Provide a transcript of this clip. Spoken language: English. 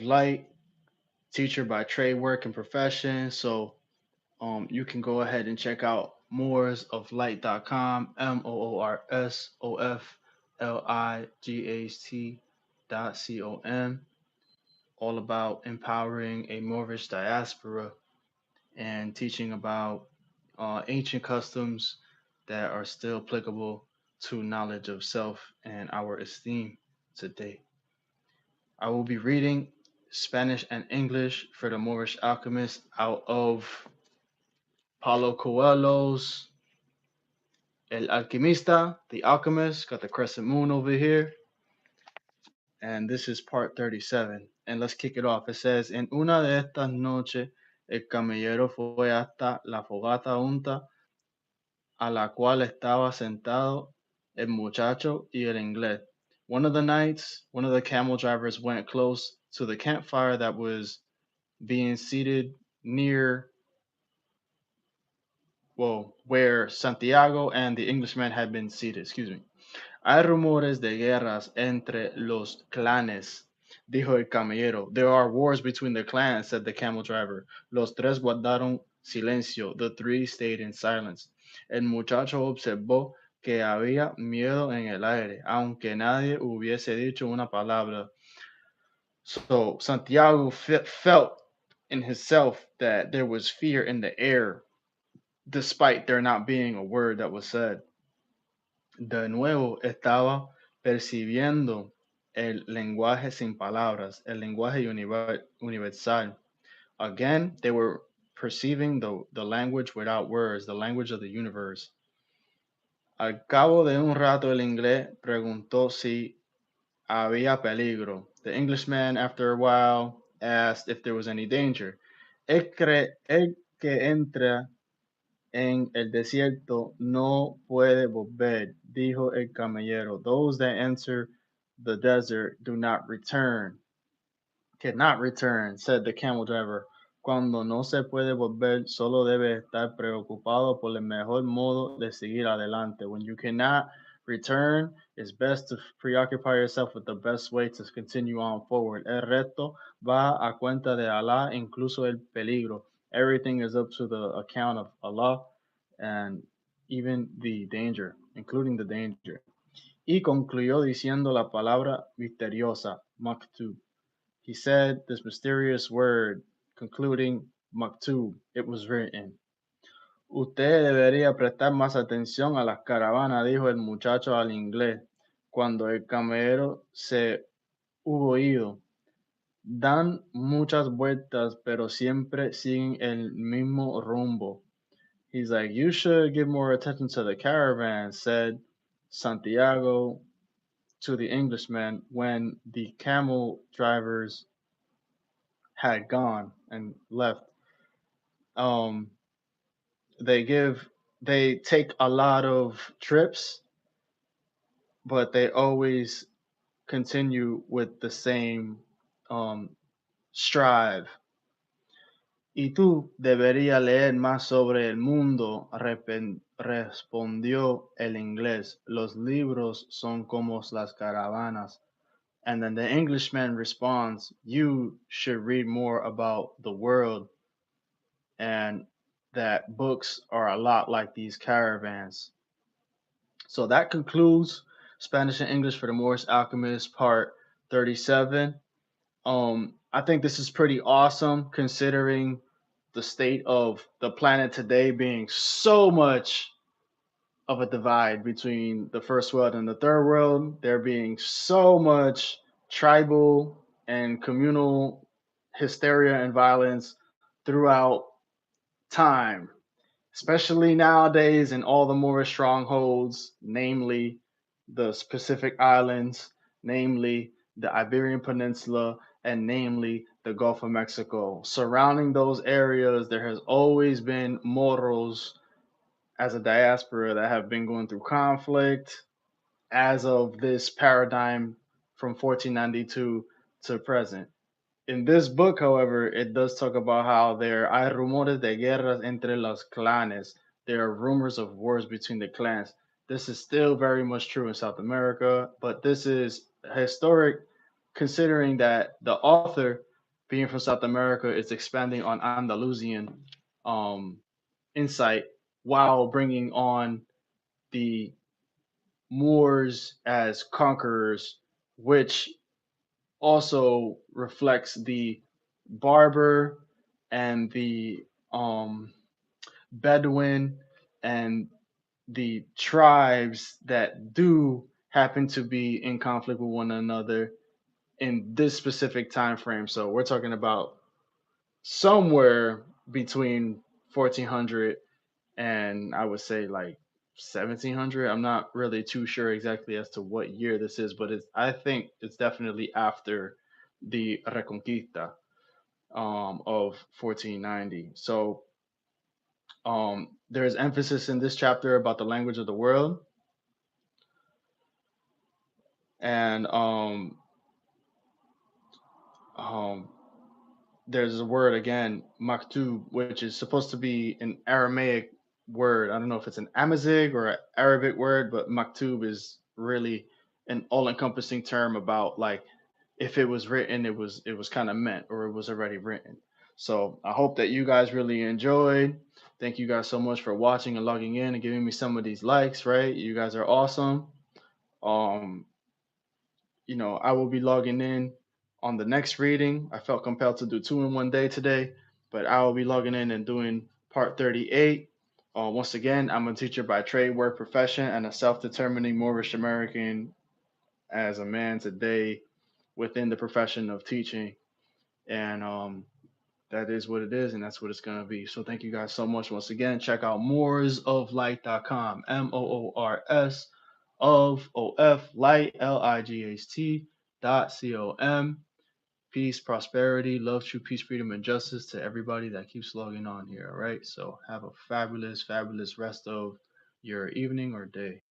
light, teacher by trade, work, and profession. So you can go ahead and check out moorsoflight.com, moorosoflight.com, all about empowering a Moorish diaspora and teaching about ancient customs that are still applicable to knowledge of self and our esteem today. I will be reading Spanish and English for the Moorish alchemist out of Paulo Coelho's El Alquimista, The Alchemist, got the crescent moon over here, and this is part 37. And let's kick it off. It says, En una de estas noches, el camellero fue hasta la fogata junta a la cual estaba sentado el muchacho y el inglés. One of the nights, one of the camel drivers went close to the campfire that was being seated near, well, where Santiago and the Englishman had been seated. Excuse me. Hay rumores de guerras entre los clanes, dijo el camellero. There are wars between the clans, said the camel driver. Los tres guardaron silencio. The three stayed in silence. El muchacho observó que había miedo en el aire, aunque nadie hubiese dicho una palabra. So Santiago felt in himself that there was fear in the air, despite there not being a word that was said. De nuevo estaba percibiendo el lenguaje sin palabras, el lenguaje universal. Again, they were perceiving the language without words, the language of the universe. Al cabo de un rato, el inglés preguntó si había peligro. The Englishman, after a while, asked if there was any danger. El que entra en el desierto no puede volver, dijo el camellero. Those that enter the desert do not return, cannot return, said the camel driver. Cuando no se puede volver, solo debe estar preocupado por el mejor modo de seguir adelante. When you cannot return, it's best to preoccupy yourself with the best way to continue on forward. El resto va a cuenta de Allah, incluso el peligro. Everything is up to the account of Allah and even the danger, including the danger. Y concluyó diciendo la palabra misteriosa, maktub. He said this mysterious word, concluding maktub, it was written. Usted debería prestar más atención a las caravanas, dijo el muchacho al inglés, cuando el camionero se hubo ido. Dan muchas vueltas, pero siempre siguen el mismo rumbo. He's like, you should give more attention to the caravan, said Santiago to the Englishman when the camel drivers had gone and left. Um, they give, they take a lot of trips, but they always continue with the same um, strive. Y tú deberías leer más sobre el mundo, respondió el inglés. Los libros son como las caravanas. And then the Englishman responds, you should read more about the world and that books are a lot like these caravans. So that concludes Spanish and English for the Moorish Alchemist, part 37. I think this is pretty awesome considering the state of the planet today being so much of a divide between the first world and the third world. There being so much tribal and communal hysteria and violence throughout time, especially nowadays in all the Moorish strongholds, namely the Pacific Islands, namely the Iberian Peninsula, and namely the Gulf of Mexico. Surrounding those areas, there has always been Moros as a diaspora that have been going through conflict as of this paradigm from 1492 to present. In this book, however, it does talk about how there hay rumores de guerras entre los clanes. There are rumors of wars between the clans. This is still very much true in South America, but this is historic considering that the author being from South America, it's expanding on Andalusian um, insight while bringing on the Moors as conquerors, which also reflects the Barber and the um, Bedouin and the tribes that do happen to be in conflict with one another in this specific time frame. So we're talking about somewhere between 1400 and I would say like 1700. I'm not really too sure exactly as to what year this is, but I think it's definitely after the Reconquista of 1490. So there's emphasis in this chapter about the language of the world, and um, there's a word again, maktub, which is supposed to be an Aramaic word. I don't know if it's an Amazigh or an Arabic word, but maktub is really an all-encompassing term about like if it was written, it was kind of meant or it was already written. So I hope that you guys really enjoyed. Thank you guys so much for watching and logging in and giving me some of these likes. Right, you guys are awesome. Um, I will be logging in on the next reading. I felt compelled to do two in one day today, but I will be logging in and doing part 38. Once again, I'm a teacher by trade, work, profession, and a self determining Moorish American as a man today within the profession of teaching. And that is what it is, and that's what it's going to be. So thank you guys so much once again. Check out moorsoflight.com, Moors of light, LIGHT.com. Peace, prosperity, love, true peace, freedom, and justice to everybody that keeps logging on here. All right. So have a fabulous, fabulous rest of your evening or day.